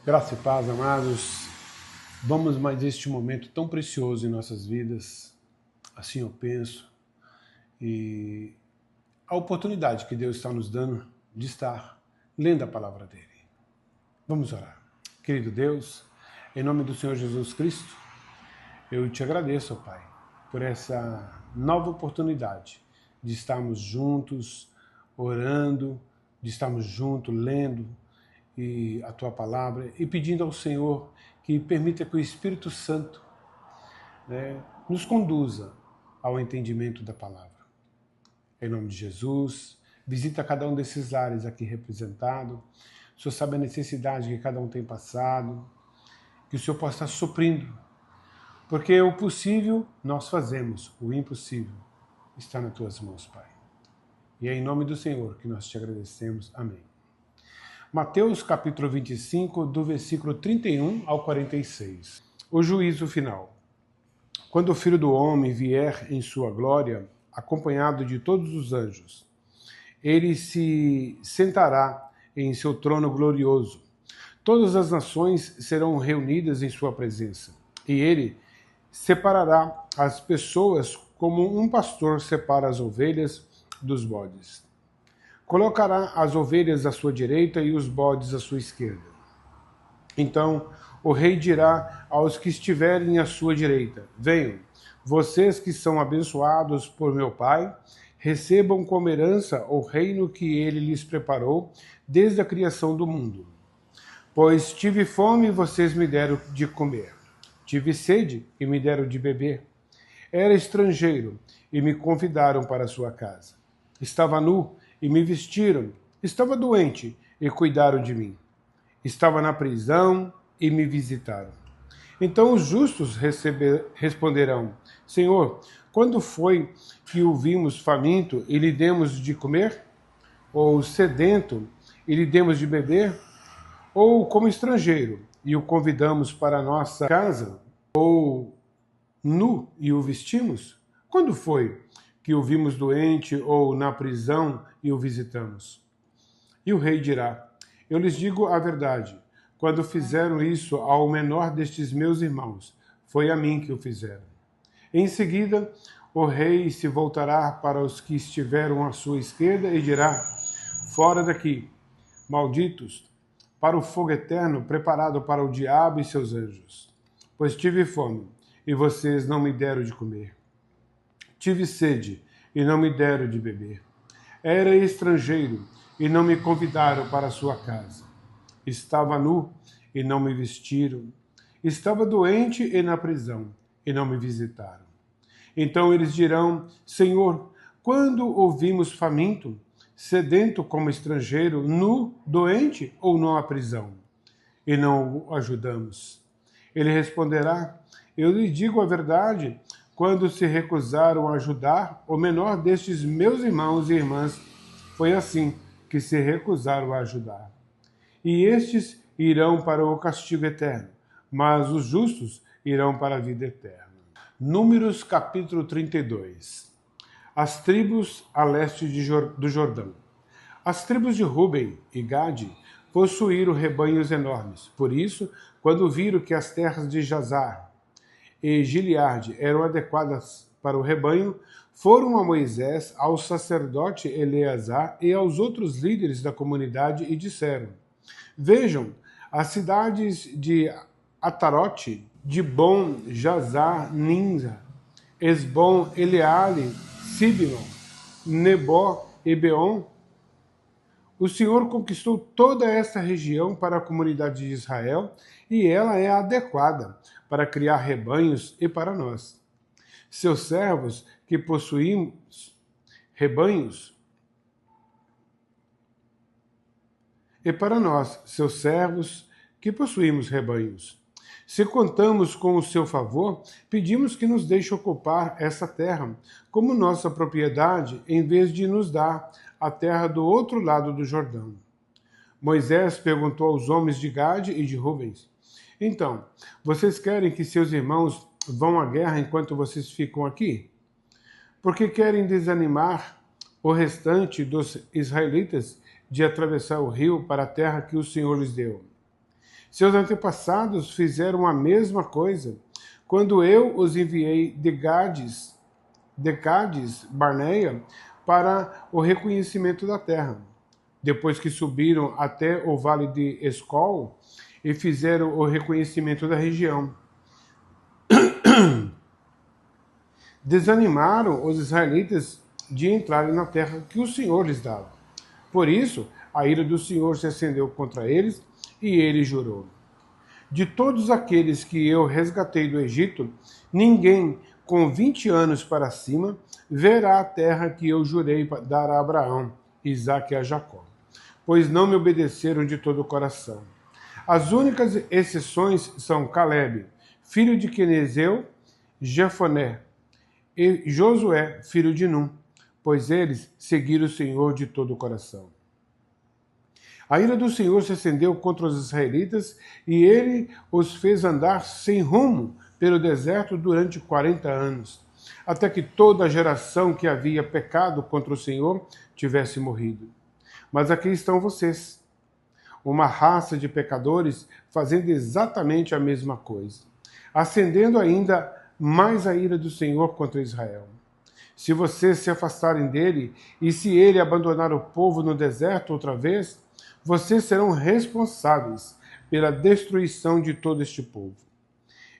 Graça e paz, amados. Vamos mais este momento tão precioso em nossas vidas, assim eu penso, e a oportunidade que Deus está nos dando de estar lendo a palavra dele. Vamos orar. Querido Deus, em nome do Senhor Jesus Cristo, eu te agradeço, ó Pai, por essa nova oportunidade de estarmos juntos, orando, de estarmos juntos, lendo e a tua palavra e pedindo ao Senhor que permita que o Espírito Santo nos conduza ao entendimento da palavra. Em nome de Jesus, visita cada um desses lares aqui representado. O Senhor sabe a necessidade que cada um tem passado, que o Senhor possa estar suprindo, porque o possível nós fazemos, o impossível está nas tuas mãos, Pai. E é em nome do Senhor que nós te agradecemos. Amém. Mateus capítulo 25, do versículo 31 ao 46. O juízo final. Quando o Filho do Homem vier em sua glória, acompanhado de todos os anjos, ele se sentará em seu trono glorioso. Todas as nações serão reunidas em sua presença, e ele separará as pessoas como um pastor separa as ovelhas dos bodes. Colocará as ovelhas à sua direita e os bodes à sua esquerda. Então o rei dirá aos que estiverem à sua direita: venham, vocês que são abençoados por meu Pai, recebam como herança o reino que ele lhes preparou desde a criação do mundo. Pois tive fome e vocês me deram de comer. Tive sede e me deram de beber. Era estrangeiro e me convidaram para sua casa. Estava nu e me vestiram. Estava doente e cuidaram de mim. Estava na prisão e me visitaram. Então os justos responderão: Senhor, quando foi que o vimos faminto e lhe demos de comer? Ou sedento e lhe demos de beber? Ou como estrangeiro e o convidamos para a nossa casa? Ou nu e o vestimos? Quando foi que o vimos doente ou na prisão e o visitamos? E o rei dirá: eu lhes digo a verdade, quando fizeram isso ao menor destes meus irmãos, foi a mim que o fizeram. Em seguida, o rei se voltará para os que estiveram à sua esquerda e dirá: fora daqui, malditos, para o fogo eterno preparado para o diabo e seus anjos. Pois tive fome, e vocês não me deram de comer. Tive sede, e não me deram de beber. Era estrangeiro, e não me convidaram para a sua casa. Estava nu, e não me vestiram. Estava doente e na prisão, e não me visitaram. Então eles dirão: Senhor, quando o vimos faminto, sedento como estrangeiro, nu, doente ou na prisão, e não o ajudamos? Ele responderá: eu lhe digo a verdade, quando se recusaram a ajudar o menor destes meus irmãos e irmãs, foi assim que se recusaram a ajudar. E estes irão para o castigo eterno, mas os justos irão para a vida eterna. Números capítulo 32. As tribos a leste do Jordão. As tribos de Ruben e Gade possuíram rebanhos enormes. Por isso, quando viram que as terras de Jazar e Gileade eram adequadas para o rebanho, foram a Moisés, ao sacerdote Eleazar e aos outros líderes da comunidade e disseram: vejam, as cidades de Atarote, Dibon, Jazar, Ninza, Esbom, Eleale, Sibnon, Nebó e Beon. O Senhor conquistou toda esta região para a comunidade de Israel e ela é adequada para criar rebanhos e para nós. Seus servos que possuímos rebanhos e para nós, seus servos que possuímos rebanhos. Se contamos com o seu favor, pedimos que nos deixe ocupar essa terra como nossa propriedade, em vez de nos dar a terra do outro lado do Jordão. Moisés perguntou aos homens de Gade e de Rubens: então, vocês querem que seus irmãos vão à guerra enquanto vocês ficam aqui? Porque querem desanimar o restante dos israelitas de atravessar o rio para a terra que o Senhor lhes deu. Seus antepassados fizeram a mesma coisa quando eu os enviei de Cades Barneia para o reconhecimento da terra. Depois que subiram até o vale de Escol e fizeram o reconhecimento da região. Desanimaram os israelitas de entrarem na terra que o Senhor lhes dava. Por isso, a ira do Senhor se acendeu contra eles e ele jurou: de todos aqueles que eu resgatei do Egito, ninguém com 20 anos para cima verá a terra que eu jurei dar a Abraão, Isaque e a Jacó, pois não me obedeceram de todo o coração. As únicas exceções são Calebe, filho de Quenezeu, Jefoné e Josué, filho de Num, pois eles seguiram o Senhor de todo o coração. A ira do Senhor se acendeu contra os israelitas e ele os fez andar sem rumo pelo deserto durante 40 anos, até que toda a geração que havia pecado contra o Senhor tivesse morrido. Mas aqui estão vocês, uma raça de pecadores fazendo exatamente a mesma coisa, acendendo ainda mais a ira do Senhor contra Israel. Se vocês se afastarem dele e se ele abandonar o povo no deserto outra vez, vocês serão responsáveis pela destruição de todo este povo.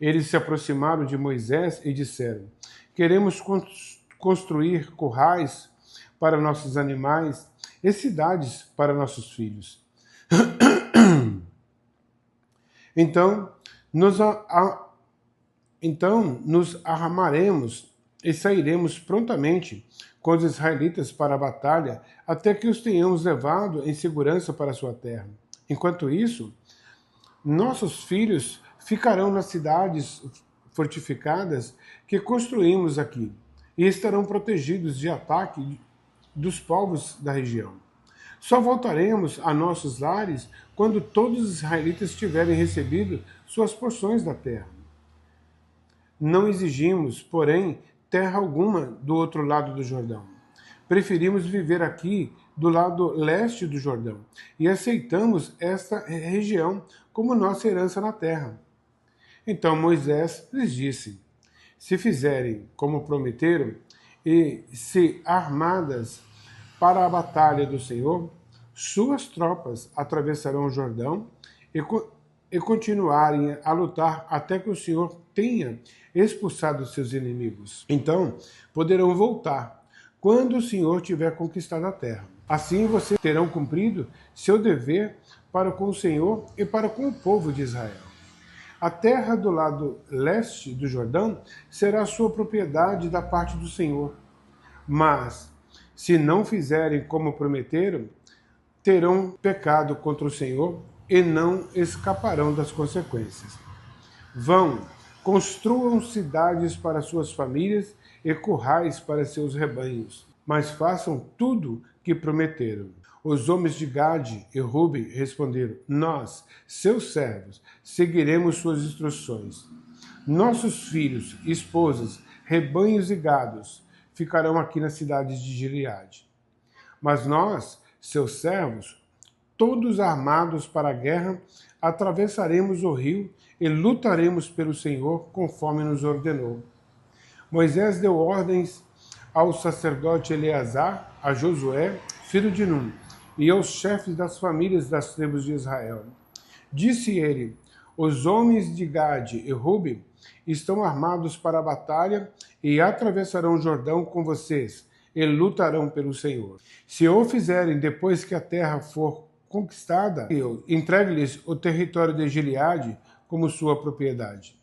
Eles se aproximaram de Moisés e disseram: queremos construir currais para nossos animais e cidades para nossos filhos. Então nos armaremos e sairemos prontamente com os israelitas para a batalha, até que os tenhamos levado em segurança para a sua terra. Enquanto isso, nossos filhos ficarão nas cidades fortificadas que construímos aqui e estarão protegidos de ataque dos povos da região. Só voltaremos a nossos lares quando todos os israelitas tiverem recebido suas porções da terra. Não exigimos, porém, terra alguma do outro lado do Jordão. Preferimos viver aqui do lado leste do Jordão e aceitamos esta região como nossa herança na terra. Então Moisés lhes disse: se fizerem como prometeram e se armadas para a batalha do Senhor, suas tropas atravessarão o Jordão e continuarem a lutar até que o Senhor tenha expulsado seus inimigos. Então poderão voltar quando o Senhor tiver conquistado a terra. Assim vocês terão cumprido seu dever para com o Senhor e para com o povo de Israel. A terra do lado leste do Jordão será sua propriedade da parte do Senhor. Mas, se não fizerem como prometeram, terão pecado contra o Senhor e não escaparão das consequências. Vão, construam cidades para suas famílias e currais para seus rebanhos, mas façam tudo que prometeram. Os homens de Gade e Ruben responderam: nós, seus servos, seguiremos suas instruções. Nossos filhos, esposas, rebanhos e gados ficarão aqui nas cidades de Gileade. Mas nós, seus servos, todos armados para a guerra, atravessaremos o rio e lutaremos pelo Senhor, conforme nos ordenou. Moisés deu ordens ao sacerdote Eleazar, a Josué, filho de Num, e aos chefes das famílias das tribos de Israel. Disse ele: os homens de Gade e Ruben estão armados para a batalha e atravessarão o Jordão com vocês e lutarão pelo Senhor. Se o fizerem depois que a terra for conquistada, eu entregue-lhes o território de Gileade como sua propriedade.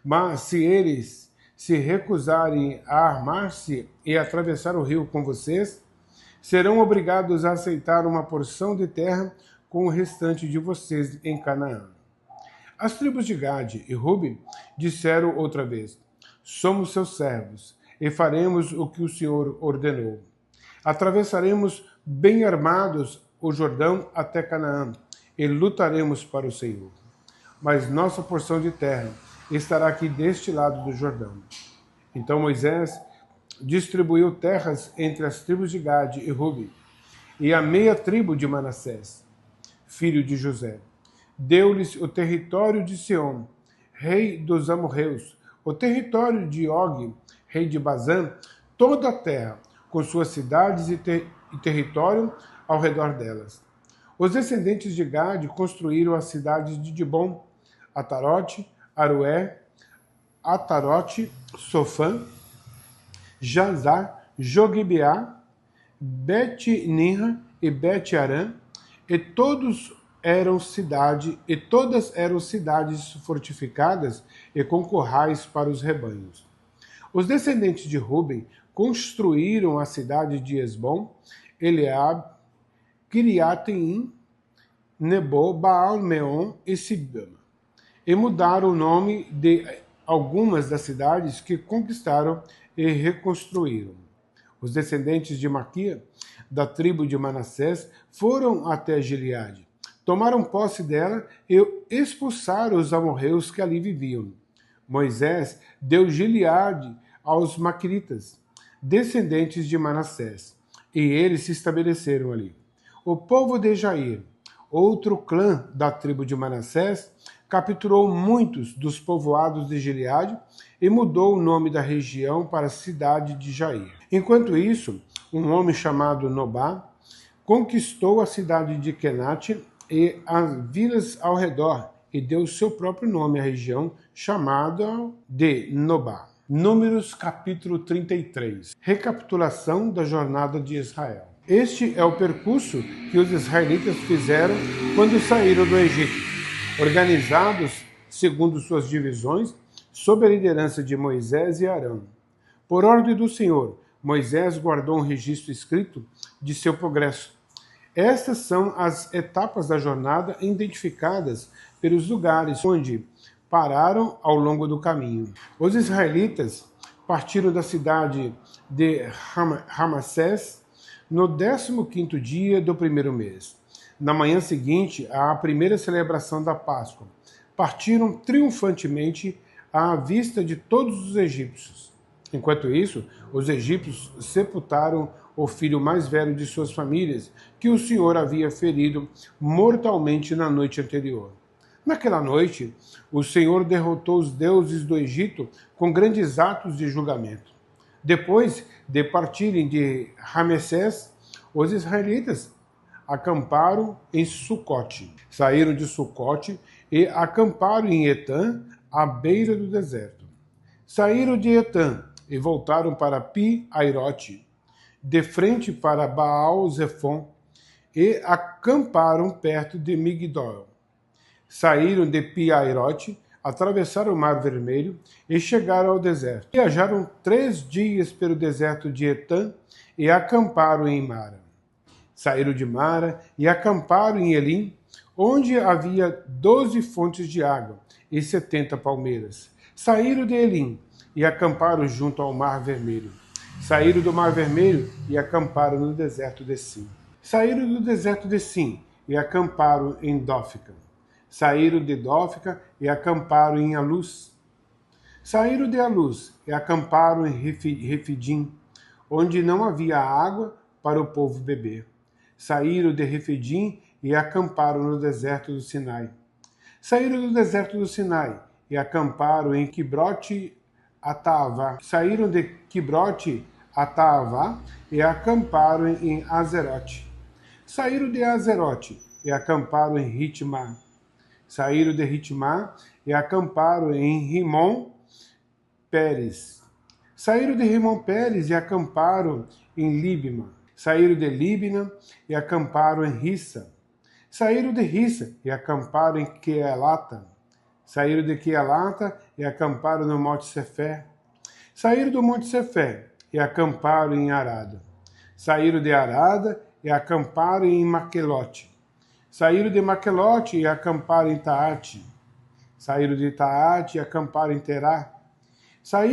Mas se eles se recusarem a armar-se e atravessar o rio com vocês, serão obrigados a aceitar uma porção de terra com o restante de vocês em Canaã. As tribos de Gade e Ruben disseram outra vez: somos seus servos e faremos o que o Senhor ordenou. Atravessaremos bem armados o Jordão até Canaã e lutaremos para o Senhor. Mas nossa porção de terra estará aqui deste lado do Jordão. Então Moisés distribuiu terras entre as tribos de Gade e Ruben e a meia tribo de Manassés, filho de José. deu-lhes o território de Seom, rei dos amorreus, o território de Og, rei de Bazã, toda a terra, com suas cidades e território ao redor delas. Os descendentes de Gade construíram as cidades de Dibon, Atarote, Aroé, Atarote, Sofã, Jazá, Jogibeá, Bet-Ninra e Bet-Arã, e todas eram cidades fortificadas e com currais para os rebanhos. Os descendentes de Ruben construíram a cidade de Esbom, Eleab, Kiriateim, Nebo, Baal-Meon e Sibama, e mudaram o nome de algumas das cidades que conquistaram e reconstruíram. Os descendentes de Maquia, da tribo de Manassés, foram até Gileade, tomaram posse dela e expulsaram os amorreus que ali viviam. Moisés deu Gileade aos maquiritas, descendentes de Manassés, e eles se estabeleceram ali. O povo de Jair, outro clã da tribo de Manassés, capturou muitos dos povoados de Gileade e mudou o nome da região para a cidade de Jair. Enquanto isso, um homem chamado Nobá conquistou a cidade de Kenate e as vilas ao redor e deu seu próprio nome à região, chamada de Nobá. Números capítulo 33. Recapitulação da jornada de Israel. Este é o percurso que os israelitas fizeram quando saíram do Egito, organizados segundo suas divisões, sob a liderança de Moisés e Arão. Por ordem do Senhor, Moisés guardou um registro escrito de seu progresso. Estas são as etapas da jornada identificadas pelos lugares onde pararam ao longo do caminho. Os israelitas partiram da cidade de Ramassés no 15º dia do primeiro mês. Na manhã seguinte à primeira celebração da Páscoa, partiram triunfantemente à vista de todos os egípcios. Enquanto isso, os egípcios sepultaram o filho mais velho de suas famílias, que o Senhor havia ferido mortalmente na noite anterior. Naquela noite, o Senhor derrotou os deuses do Egito com grandes atos de julgamento. Depois de partirem de Ramessés, os israelitas acamparam em Sucote. Saíram de Sucote e acamparam em Etã, à beira do deserto. Saíram de Etã e voltaram para Pi-Airote, de frente para Baal-Zefon, e acamparam perto de Migdol. Saíram de Pi-Airote, atravessaram o Mar Vermelho e chegaram ao deserto. Viajaram 3 dias pelo deserto de Etã e acamparam em Mara. Saíram de Mara e acamparam em Elim, onde havia 12 fontes de água e 70 palmeiras. Saíram de Elim e acamparam junto ao Mar Vermelho. Saíram do Mar Vermelho e acamparam no deserto de Sim. Saíram do deserto de Sim e acamparam em Dófica. Saíram de Dófica e acamparam em Alus. Saíram de Alus e acamparam em Refidim, onde não havia água para o povo beber. Saíram de Refidim e acamparam no deserto do Sinai. Saíram do deserto do Sinai e acamparam em Quibrote-Ataavá. Saíram de Quibrote-Ataavá e acamparam em Azerote. Saíram de Azerote e acamparam em Ritmá. Saíram de Ritmá e acamparam em Rimon-Pérez. Saíram de Rimon-Pérez e acamparam em Libma. Saíram de Libna e acamparam em Rissa. Saíram de Rissa e acamparam em Quelata. Saíram de Quelata e acamparam no Monte Sefé. Saíram do Monte Sefé e acamparam em Arada. Saíram de Arada e acamparam em Maquelote. Saíram de Maquelote e acamparam em Taate. Saíram de Taate e acamparam em Terá. Saíram